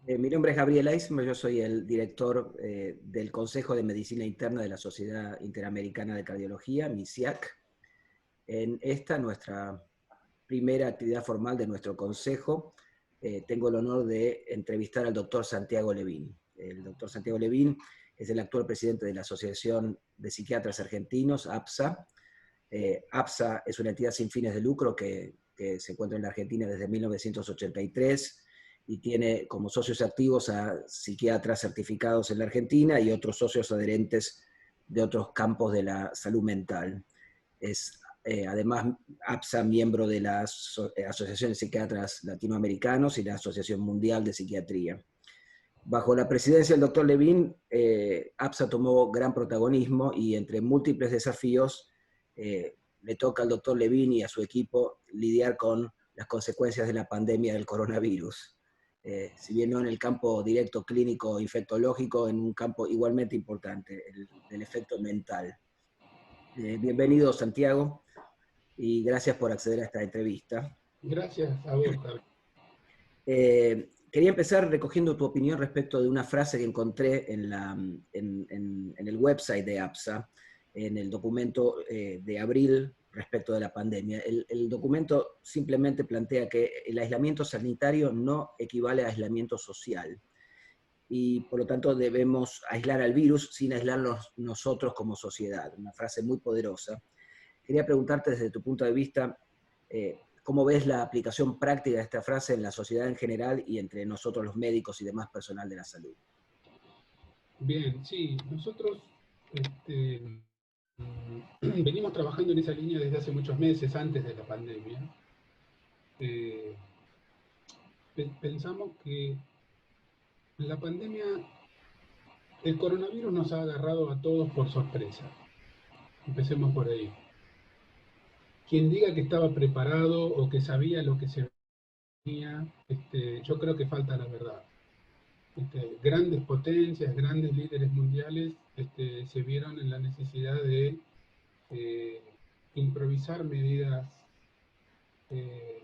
Mi nombre es Gabriel Eismer, yo soy el director del Consejo de Medicina Interna de la Sociedad Interamericana de Cardiología, MISIAC. En esta, nuestra primera actividad formal de nuestro consejo, tengo el honor de entrevistar al doctor Santiago Levín. El doctor Santiago Levín es el actual presidente de la Asociación de Psiquiatras Argentinos, APSA. APSA es una entidad sin fines de lucro que se encuentra en la Argentina desde 1983 y tiene como socios activos a psiquiatras certificados en la Argentina y otros socios adherentes de otros campos de la salud mental. Es además APSA miembro de la Asociación de Psiquiatras Latinoamericanos y la Asociación Mundial de Psiquiatría. Bajo la presidencia del doctor Levín, APSA tomó gran protagonismo y entre múltiples desafíos le toca al doctor Levín y a su equipo lidiar con las consecuencias de la pandemia del coronavirus. Si bien no en el campo directo clínico infectológico, en un campo igualmente importante, el del efecto mental. Bienvenido, Santiago, y gracias por acceder a esta entrevista. Gracias a vos, Carlos. Quería empezar recogiendo tu opinión respecto de una frase que encontré en el website de APSA, en el documento de abril respecto de la pandemia. El documento simplemente plantea que el aislamiento sanitario no equivale a aislamiento social y por lo tanto debemos aislar al virus sin aislarnos nosotros como sociedad. Una frase muy poderosa. Quería preguntarte desde tu punto de vista, ¿cómo ves la aplicación práctica de esta frase en la sociedad en general y entre nosotros los médicos y demás personal de la salud? Bien, sí, nosotros venimos trabajando en esa línea desde hace muchos meses, antes de la pandemia. Eh, Pensamos que la pandemia, el coronavirus nos ha agarrado a todos por sorpresa. Empecemos por ahí. Quien diga que estaba preparado o que sabía lo que se venía, yo creo que falta la verdad. Grandes potencias, grandes líderes mundiales se vieron en la necesidad de eh, improvisar eh,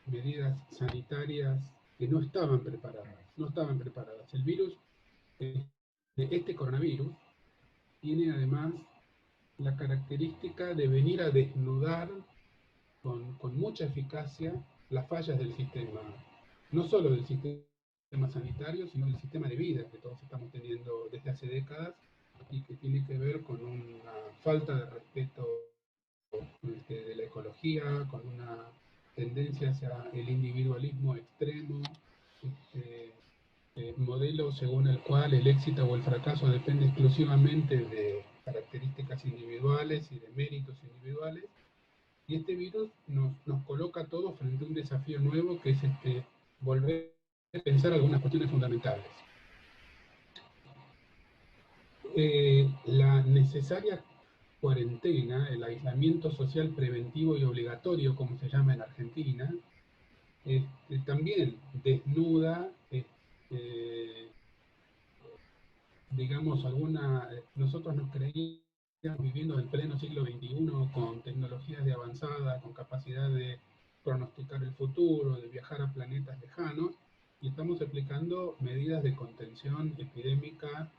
medidas sanitarias que no estaban preparadas. No estaban preparadas. El virus, este coronavirus, tiene además la característica de venir a desnudar con mucha eficacia las fallas del sistema, no solo del sistema sanitario, sino del sistema de vida que todos estamos teniendo desde hace décadas y que tiene que ver con una falta de respeto de la ecología, con una tendencia hacia el individualismo extremo, modelo según el cual el éxito o el fracaso depende exclusivamente de características individuales y de méritos individuales. Y este virus nos coloca a todos frente a un desafío nuevo que es volver a pensar algunas cuestiones fundamentales. La necesaria cuarentena, el aislamiento social preventivo y obligatorio, como se llama en Argentina, también desnuda, digamos, nosotros nos creíamos viviendo en pleno siglo XXI con tecnologías de avanzada, con capacidad de pronosticar el futuro, de viajar a planetas lejanos, y estamos aplicando medidas de contención epidémica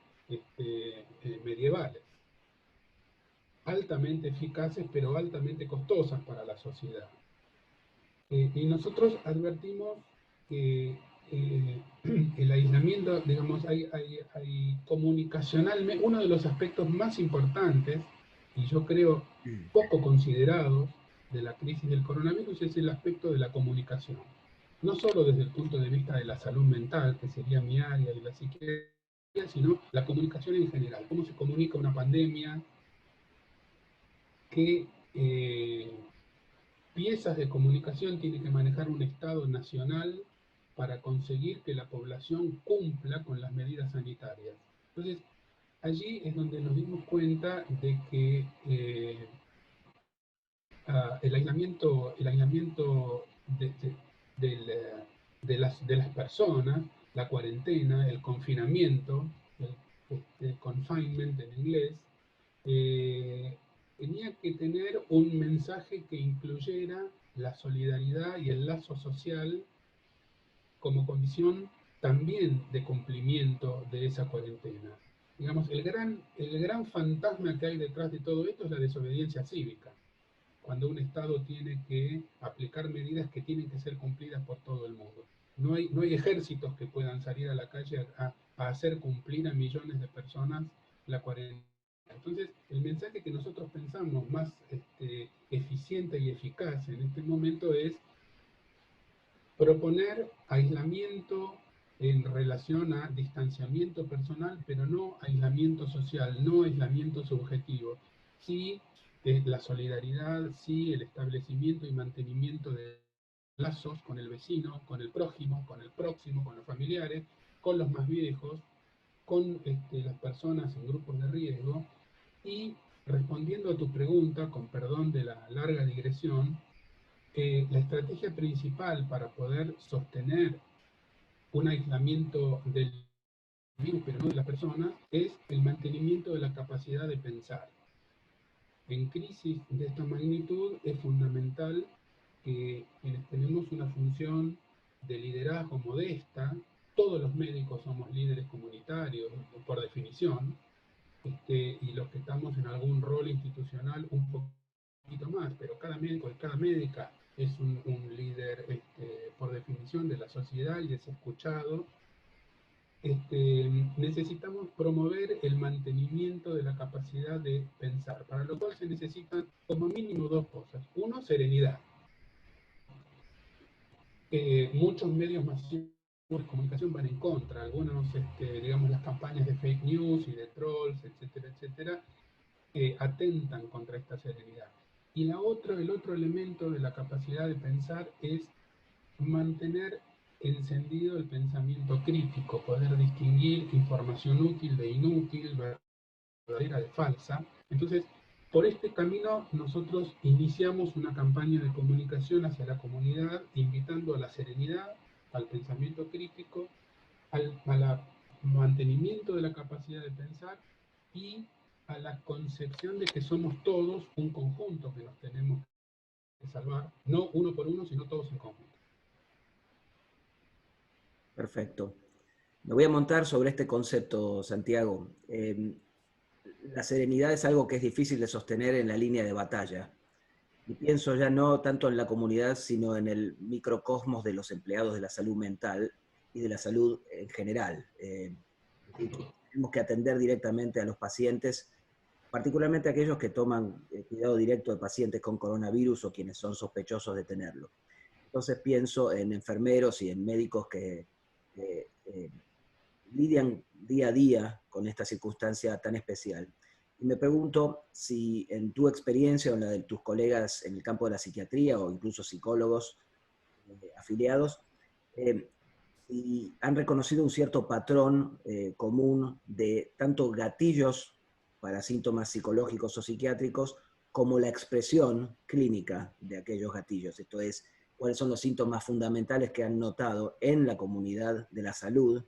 medievales, altamente eficaces pero altamente costosas para la sociedad. Y nosotros advertimos que el aislamiento, digamos, hay comunicacionalmente, uno de los aspectos más importantes, y yo creo poco considerado, de la crisis del coronavirus es el aspecto de la comunicación. No solo desde el punto de vista de la salud mental, que sería mi área de la psiquiatría, sino la comunicación en general. Cómo se comunica una pandemia, qué piezas de comunicación tiene que manejar un Estado nacional para conseguir que la población cumpla con las medidas sanitarias. Entonces, allí es donde nos dimos cuenta de que el aislamiento de las personas, la cuarentena, el confinamiento, el confinement en inglés, tenía que tener un mensaje que incluyera la solidaridad y el lazo social como condición también de cumplimiento de esa cuarentena. Digamos, el gran fantasma que hay detrás de todo esto es la desobediencia cívica, cuando un Estado tiene que aplicar medidas que tienen que ser cumplidas por todo el mundo. No hay ejércitos que puedan salir a la calle a hacer cumplir a millones de personas la cuarentena. Entonces, el mensaje que nosotros pensamos más eficiente y eficaz en este momento es proponer aislamiento en relación a distanciamiento personal, pero no aislamiento social, no aislamiento subjetivo. Sí, la solidaridad, sí, el establecimiento y mantenimiento de lazos con el vecino, con el prójimo, con el próximo, con los familiares, con los más viejos, con las personas en grupos de riesgo. Y respondiendo a tu pregunta, con perdón de la larga digresión, la estrategia principal para poder sostener un aislamiento del virus, pero no de las personas, es el mantenimiento de la capacidad de pensar. En crisis de esta magnitud es fundamental que quienes tenemos una función de liderazgo modesta, todos los médicos somos líderes comunitarios por definición, y los que estamos en algún rol institucional un poquito más, pero cada médico y cada médica es un líder por definición de la sociedad y es escuchado. Necesitamos promover el mantenimiento de la capacidad de pensar, para lo cual se necesitan como mínimo dos cosas. Uno, serenidad. Muchos medios masivos de comunicación van en contra, algunos, digamos, las campañas de fake news y de trolls, etcétera, etcétera, atentan contra esta serenidad. Y el otro elemento de la capacidad de pensar es mantener encendido el pensamiento crítico, poder distinguir información útil de inútil, verdadera de falsa. Entonces, por este camino nosotros iniciamos una campaña de comunicación hacia la comunidad, invitando a la serenidad, al pensamiento crítico, al mantenimiento de la capacidad de pensar y a la concepción de que somos todos un conjunto que nos tenemos que salvar, no uno por uno, sino todos en conjunto. Perfecto. Me voy a montar sobre este concepto, Santiago. La serenidad es algo que es difícil de sostener en la línea de batalla. Y pienso ya no tanto en la comunidad, sino en el microcosmos de los empleados de la salud mental y de la salud en general. Tenemos que atender directamente a los pacientes, particularmente aquellos que toman cuidado directo de pacientes con coronavirus o quienes son sospechosos de tenerlo. Entonces pienso en enfermeros y en médicos que lidian día a día con esta circunstancia tan especial. Y me pregunto si en tu experiencia o en la de tus colegas en el campo de la psiquiatría o incluso psicólogos afiliados, si han reconocido un cierto patrón común de tanto gatillos para síntomas psicológicos o psiquiátricos como la expresión clínica de aquellos gatillos. Esto es, cuáles son los síntomas fundamentales que han notado en la comunidad de la salud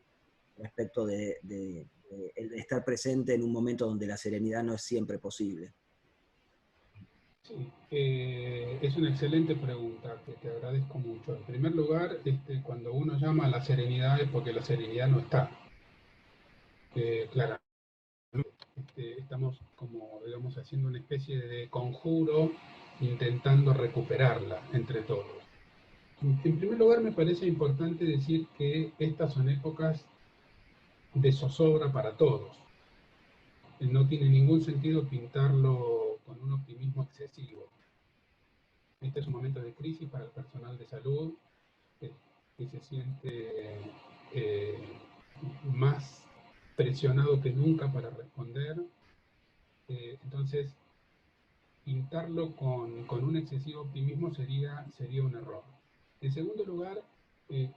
respecto de estar presente en un momento donde la serenidad no es siempre posible. Sí, es una excelente pregunta que te agradezco mucho. En primer lugar, cuando uno llama a la serenidad es porque la serenidad no está. Claramente, estamos como, digamos, haciendo una especie de conjuro intentando recuperarla entre todos. En primer lugar, me parece importante decir que estas son épocas de zozobra para todos. No tiene ningún sentido pintarlo con un optimismo excesivo. Este es un momento de crisis para el personal de salud, que se siente más presionado que nunca para responder. Entonces, pintarlo con un excesivo optimismo sería un error. En segundo lugar, en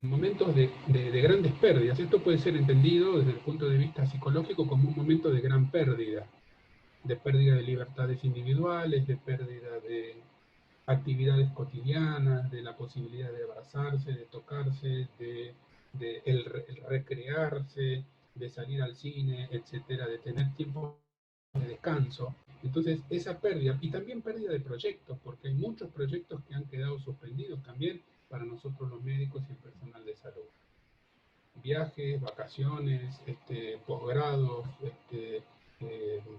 momentos de grandes pérdidas, esto puede ser entendido desde el punto de vista psicológico como un momento de gran pérdida de libertades individuales, de pérdida de actividades cotidianas, de la posibilidad de abrazarse, de tocarse, de el recrearse, de salir al cine, etcétera, de tener tiempo de descanso. Entonces, esa pérdida, y también pérdida de proyectos, porque hay muchos proyectos que han quedado suspendidos también, para nosotros los médicos y el personal de salud. Viajes, vacaciones, posgrados,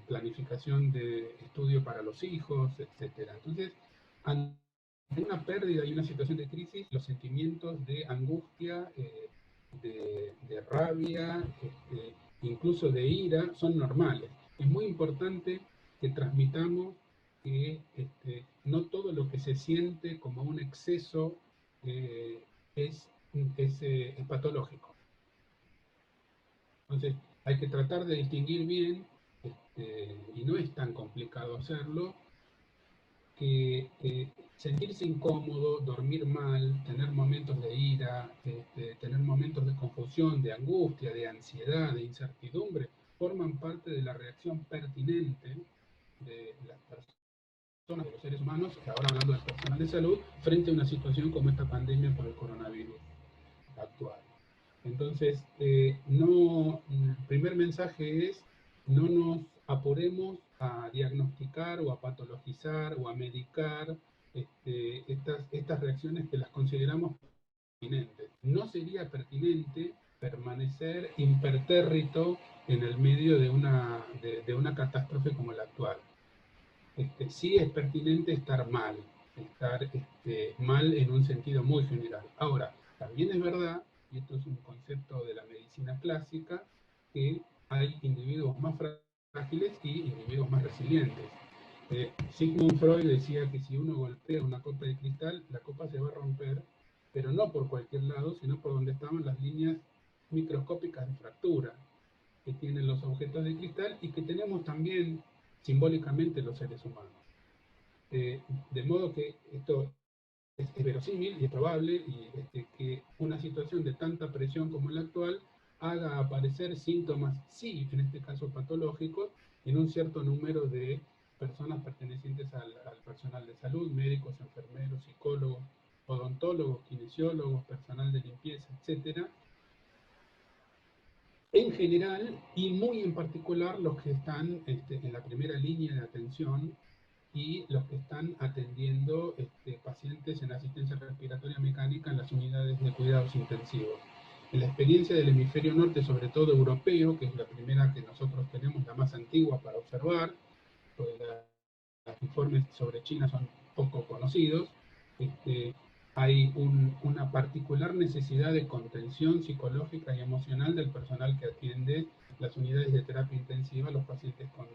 planificación de estudio para los hijos, etc. Entonces, ante una pérdida y una situación de crisis, los sentimientos de angustia, de rabia, incluso de ira, son normales. Es muy importante que transmitamos que no todo lo que se siente como un exceso es patológico. Entonces, hay que tratar de distinguir bien, y no es tan complicado hacerlo, que sentirse incómodo, dormir mal, tener momentos de ira, tener momentos de confusión, de angustia, de ansiedad, de incertidumbre, forman parte de la reacción pertinente de las personas, de los seres humanos, ahora hablando del personal de salud, frente a una situación como esta pandemia por el coronavirus actual. Entonces, el primer mensaje es: no nos apuremos a diagnosticar o a patologizar o a medicar estas reacciones que las consideramos pertinentes. No sería pertinente permanecer impertérrito en el medio de una catástrofe como la actual. Sí es pertinente estar mal en un sentido muy general. Ahora, también es verdad, y esto es un concepto de la medicina clásica, que hay individuos más frágiles y individuos más resilientes. Sigmund Freud decía que si uno golpea una copa de cristal, la copa se va a romper, pero no por cualquier lado, sino por donde estaban las líneas microscópicas de fractura que tienen los objetos de cristal y que tenemos también simbólicamente los seres humanos. De modo que esto es verosímil y es probable y que una situación de tanta presión como la actual haga aparecer síntomas, sí, en este caso patológicos, en un cierto número de personas pertenecientes al personal de salud, médicos, enfermeros, psicólogos, odontólogos, kinesiólogos, personal de limpieza, etcétera, en general y muy en particular los que están en la primera línea de atención y los que están atendiendo pacientes en asistencia respiratoria mecánica en las unidades de cuidados intensivos. En la experiencia del hemisferio norte, sobre todo europeo, que es la primera que nosotros tenemos, la más antigua para observar, pues los informes sobre China son poco conocidos, hay una particular necesidad de contención psicológica y emocional del personal que atiende las unidades de terapia intensiva, los pacientes con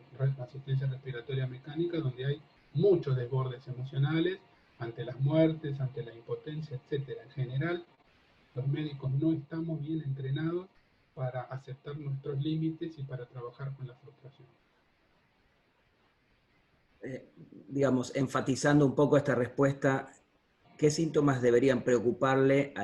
asistencia respiratoria mecánica, donde hay muchos desbordes emocionales ante las muertes, ante la impotencia, etc. En general, los médicos no estamos bien entrenados para aceptar nuestros límites y para trabajar con la frustración. Digamos, enfatizando un poco esta respuesta, ¿qué síntomas deberían preocuparle a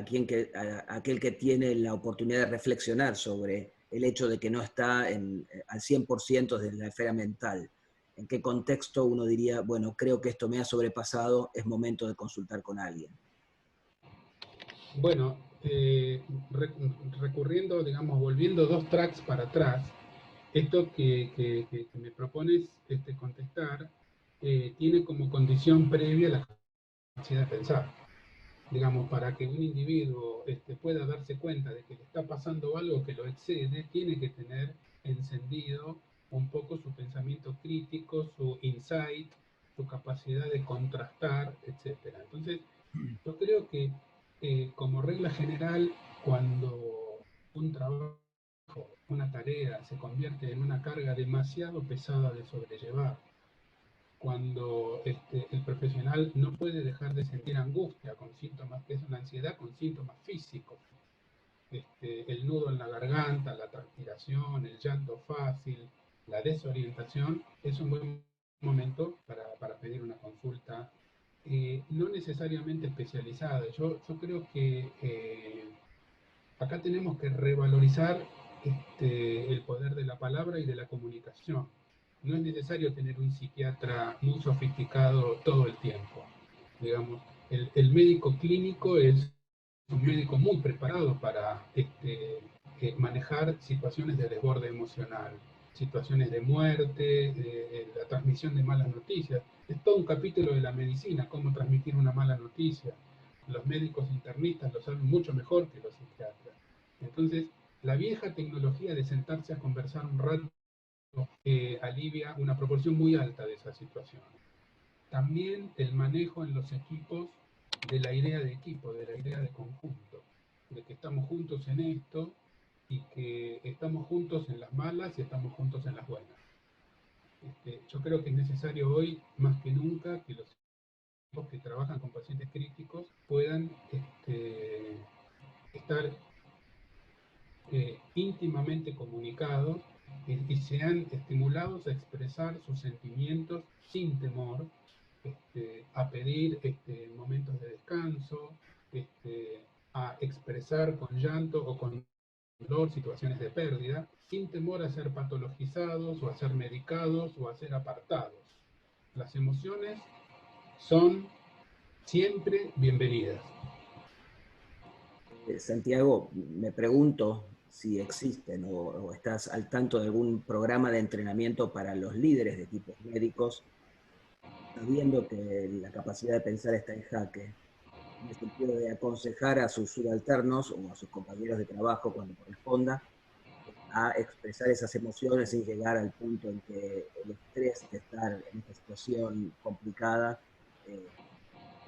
aquel que tiene la oportunidad de reflexionar sobre el hecho de que no está al 100% de la esfera mental? ¿En qué contexto uno diría, bueno, creo que esto me ha sobrepasado, es momento de consultar con alguien? Bueno, recurriendo, digamos, volviendo 2 tracks para atrás, esto que me propones contestar tiene como condición previa la capacidad de pensar. Digamos, para que un individuo pueda darse cuenta de que le está pasando algo que lo excede, tiene que tener encendido un poco su pensamiento crítico, su insight, su capacidad de contrastar, etc. Entonces, yo creo que como regla general, cuando un trabajo, una tarea se convierte en una carga demasiado pesada de sobrellevar, cuando el profesional no puede dejar de sentir angustia con síntomas que es una ansiedad, con síntomas físicos, el nudo en la garganta, la transpiración, el llanto fácil, la desorientación, es un buen momento para pedir una consulta, no necesariamente especializada. Yo creo que acá tenemos que revalorizar el poder de la palabra y de la comunicación. No es necesario tener un psiquiatra muy sofisticado todo el tiempo. Digamos, el médico clínico es un médico muy preparado para manejar situaciones de desborde emocional, situaciones de muerte, la transmisión de malas noticias. Es todo un capítulo de la medicina, cómo transmitir una mala noticia, los médicos internistas lo saben mucho mejor que los psiquiatras. Entonces, la vieja tecnología de sentarse a conversar un rato alivia una proporción muy alta de esa situación. También el manejo en los equipos de la idea de equipo, de la idea de conjunto, de que estamos juntos en esto y que estamos juntos en las malas y estamos juntos en las buenas. Yo creo que es necesario hoy, más que nunca, que los equipos que trabajan con pacientes críticos puedan estar íntimamente comunicados y sean estimulados a expresar sus sentimientos sin temor, a pedir momentos de descanso, a expresar con llanto o con dolor situaciones de pérdida, sin temor a ser patologizados o a ser medicados o a ser apartados. Las emociones son siempre bienvenidas. Santiago, me pregunto si existen o estás al tanto de algún programa de entrenamiento para los líderes de equipos médicos, sabiendo que la capacidad de pensar está en jaque, en el sentido de aconsejar a sus subalternos o a sus compañeros de trabajo cuando corresponda, a expresar esas emociones sin llegar al punto en que el estrés de estar en esta situación complicada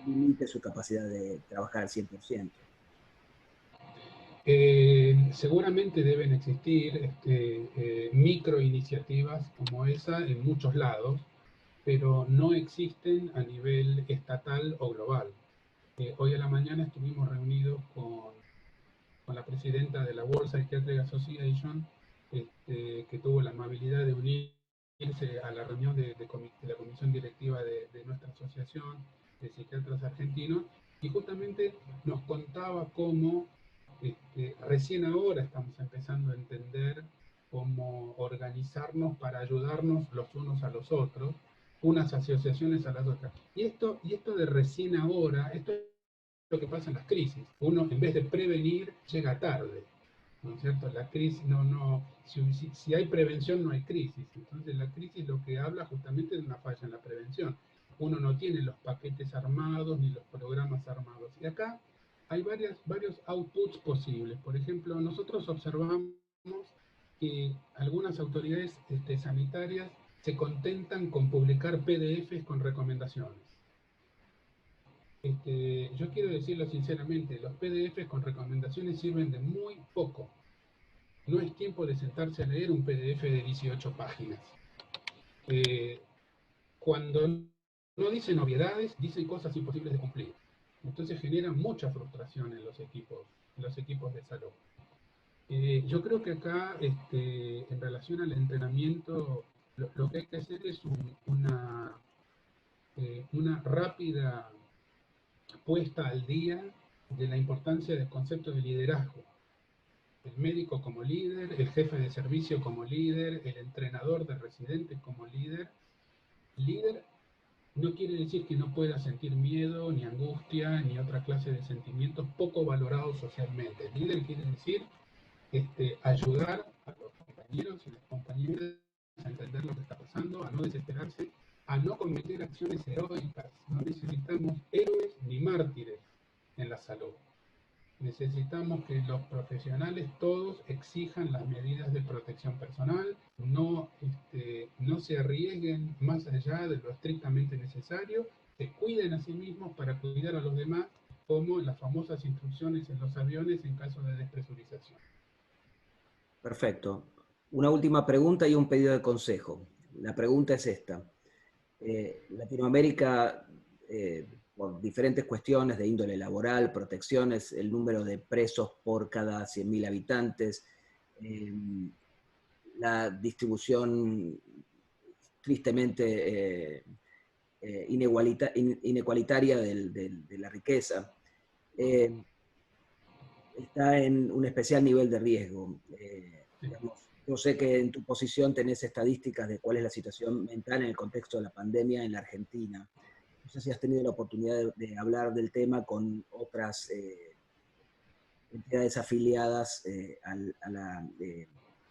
limite su capacidad de trabajar al 100%. Seguramente deben existir micro iniciativas como esa en muchos lados, pero no existen a nivel estatal o global. Hoy a la mañana estuvimos reunidos con la presidenta de la World Psychiatric Association, que tuvo la amabilidad de unirse a la reunión de la comisión directiva de nuestra asociación de psiquiatras argentinos, y justamente nos contaba cómo recién ahora estamos empezando a entender cómo organizarnos para ayudarnos los unos a los otros, unas asociaciones a las otras. Y esto de recién ahora, esto es lo que pasa en las crisis. Uno, en vez de prevenir, llega tarde. ¿No es cierto? La crisis, si hay prevención, no hay crisis. Entonces, la crisis lo que habla justamente de una falla en la prevención. Uno no tiene los paquetes armados ni los programas armados. Y acá hay varios outputs posibles. Por ejemplo, nosotros observamos que algunas autoridades sanitarias se contentan con publicar PDFs con recomendaciones. Yo quiero decirlo sinceramente, los PDFs con recomendaciones sirven de muy poco. No es tiempo de sentarse a leer un PDF de 18 páginas. Cuando no dicen obviedades, dicen cosas imposibles de cumplir. Entonces generan mucha frustración en los equipos de salud. Yo creo que acá, en relación al entrenamiento, lo que hay que hacer es una rápida puesta al día de la importancia del concepto de liderazgo. El médico como líder, el jefe de servicio como líder, el entrenador de residentes como líder. Líder no quiere decir que no pueda sentir miedo, ni angustia, ni otra clase de sentimientos poco valorados socialmente. Líder quiere decir ayudar a los compañeros y las compañeras a entender lo que está pasando, a no desesperarse, a no cometer acciones heroicas. No necesitamos héroes ni mártires en la salud. Necesitamos que los profesionales todos exijan las medidas de protección personal, no se arriesguen más allá de lo estrictamente necesario, se cuiden a sí mismos para cuidar a los demás, como las famosas instrucciones en los aviones en caso de despresurización. Perfecto. Una última pregunta y un pedido de consejo. La pregunta es esta. Latinoamérica, por diferentes cuestiones de índole laboral, protecciones, el número de presos por cada 100.000 habitantes, la distribución tristemente inequalitaria de la riqueza, está en un especial nivel de riesgo. Digamos, yo sé que en tu posición tenés estadísticas de cuál es la situación mental en el contexto de la pandemia en la Argentina. No sé si has tenido la oportunidad de hablar del tema con otras entidades afiliadas a la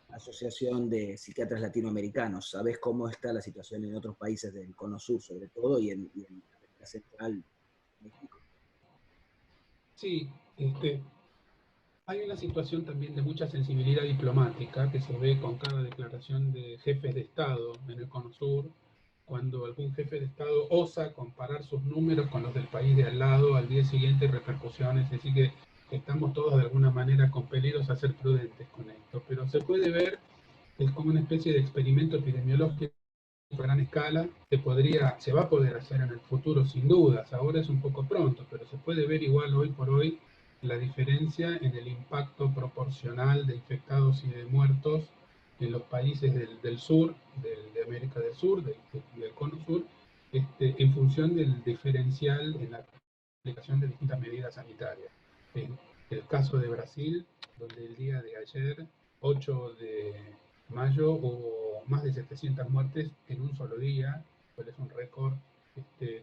Asociación de Psiquiatras Latinoamericanos. ¿Sabés cómo está la situación en otros países del Cono Sur, sobre todo, y en América Central, México? Sí, hay una situación también de mucha sensibilidad diplomática que se ve con cada declaración de jefes de Estado en el Cono Sur, cuando algún jefe de Estado osa comparar sus números con los del país de al lado, al día siguiente repercusiones, así que estamos todos de alguna manera compelidos a ser prudentes con esto, pero se puede ver, es como una especie de experimento epidemiológico a gran escala, se va a poder hacer en el futuro sin dudas, ahora es un poco pronto, pero se puede ver igual hoy por hoy la diferencia en el impacto proporcional de infectados y de muertos en los países del sur, de América del Sur, del Cono Sur, en función del diferencial en la aplicación de distintas medidas sanitarias. En el caso de Brasil, donde el día de ayer, 8 de mayo, hubo más de 700 muertes en un solo día, cual es un récord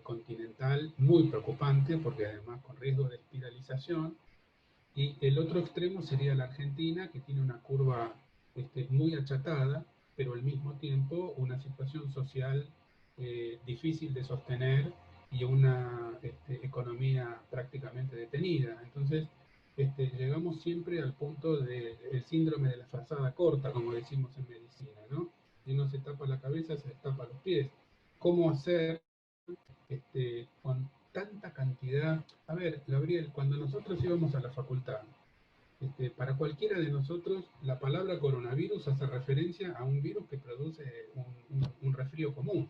continental muy preocupante, porque además con riesgo de espiralización. Y el otro extremo sería la Argentina, que tiene una curva muy achatada, pero al mismo tiempo una situación social difícil de sostener y una economía prácticamente detenida. Entonces, llegamos siempre al punto del síndrome de la frazada corta, como decimos en medicina, ¿no? Si uno se tapa la cabeza, se tapa los pies. ¿Cómo hacer con tanta cantidad? A ver, Gabriel, cuando nosotros íbamos a la facultad, para cualquiera de nosotros, la palabra coronavirus hace referencia a un virus que produce un resfrío común.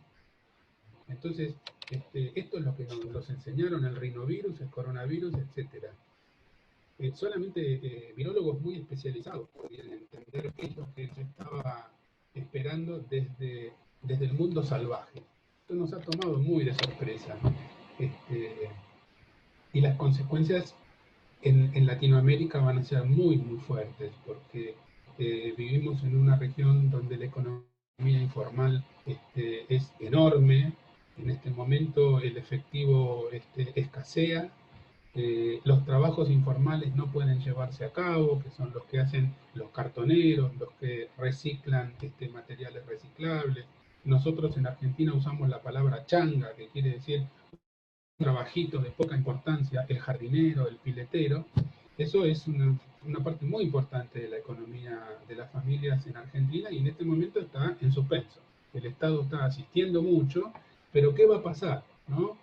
Entonces, esto es lo que nos enseñaron: el rinovirus, el coronavirus, etc. Solamente virólogos muy especializados podían entender qué es lo que se estaba esperando desde el mundo salvaje. Esto nos ha tomado muy de sorpresa, ¿no? Y las consecuencias en Latinoamérica van a ser muy, muy fuertes, porque vivimos en una región donde la economía informal es enorme. En este momento el efectivo escasea. Los trabajos informales no pueden llevarse a cabo, que son los que hacen los cartoneros, los que reciclan materiales reciclables. Nosotros en Argentina usamos la palabra changa, que quiere decir trabajito de poca importancia, el jardinero, el piletero. Eso es una parte muy importante de la economía de las familias en Argentina, y en este momento está en suspenso. El Estado está asistiendo mucho, pero ¿qué va a pasar? ¿No?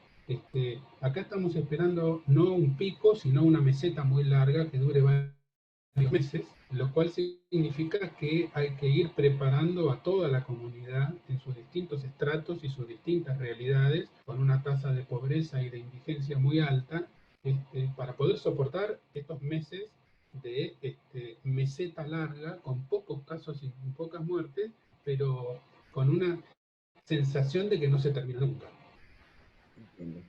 Acá estamos esperando no un pico, sino una meseta muy larga que dure varios meses, lo cual significa que hay que ir preparando a toda la comunidad en sus distintos estratos y sus distintas realidades, con una tasa de pobreza y de indigencia muy alta, para poder soportar estos meses de meseta larga, con pocos casos y pocas muertes, pero con una sensación de que no se termina nunca. Entiendo.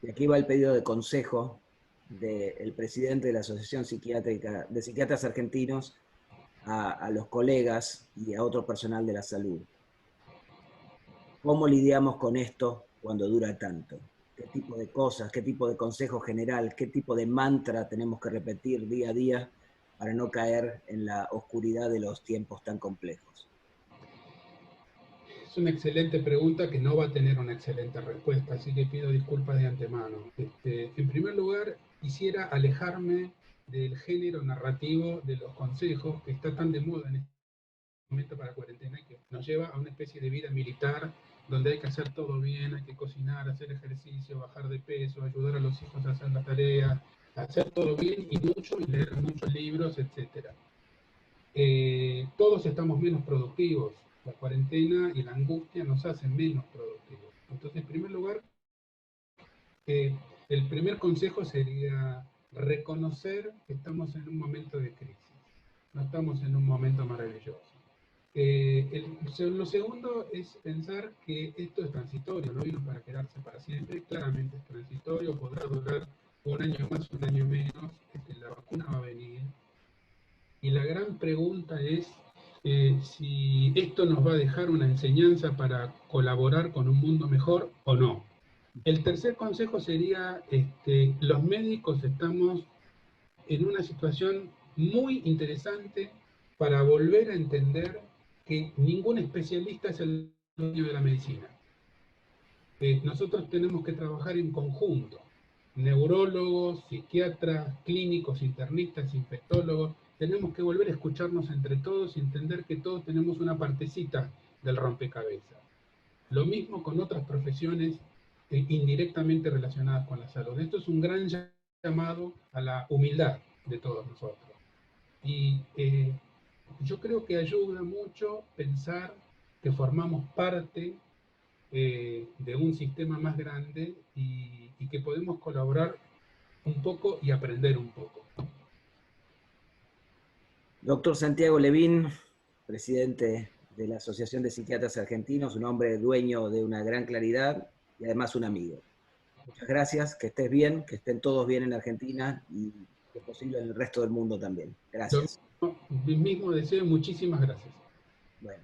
Y aquí va el pedido de consejo del presidente de la Asociación Psiquiátrica de Psiquiatras Argentinos a los colegas y a otro personal de la salud. ¿Cómo lidiamos con esto cuando dura tanto? ¿Qué tipo de cosas, qué tipo de consejo general, qué tipo de mantra tenemos que repetir día a día para no caer en la oscuridad de los tiempos tan complejos? Es una excelente pregunta que no va a tener una excelente respuesta, así que pido disculpas de antemano. En primer lugar, quisiera alejarme del género narrativo de los consejos que está tan de moda en este momento para cuarentena, y que nos lleva a una especie de vida militar donde hay que hacer todo bien, hay que cocinar, hacer ejercicio, bajar de peso, ayudar a los hijos a hacer la tarea, hacer todo bien y mucho, y leer muchos libros, etc. Todos estamos menos productivos. La cuarentena y la angustia nos hacen menos productivos. Entonces, en primer lugar, el primer consejo sería reconocer que estamos en un momento de crisis. No estamos en un momento maravilloso. Lo segundo es pensar que esto es transitorio, no vino para quedarse para siempre. Claramente es transitorio, podrá durar un año más, un año menos. La vacuna va a venir. Y la gran pregunta es si esto nos va a dejar una enseñanza para colaborar con un mundo mejor o no. El tercer consejo sería, los médicos estamos en una situación muy interesante para volver a entender que ningún especialista es el dueño de la medicina. Nosotros tenemos que trabajar en conjunto. neurólogos, psiquiatras, clínicos, internistas, infectólogos, tenemos que volver a escucharnos entre todos y entender que todos tenemos una partecita del rompecabezas. Lo mismo con otras profesiones indirectamente relacionadas con la salud. Esto es un gran llamado a la humildad de todos nosotros. Y yo creo que ayuda mucho pensar que formamos parte de un sistema más grande y que podemos colaborar un poco y aprender un poco. Doctor Santiago Levín, presidente de la Asociación de Psiquiatras Argentinos, un hombre dueño de una gran claridad y además un amigo. Muchas gracias, que estés bien, que estén todos bien en Argentina y, si es posible, en el resto del mundo también. Gracias. Lo mismo deseo, muchísimas gracias. Bueno.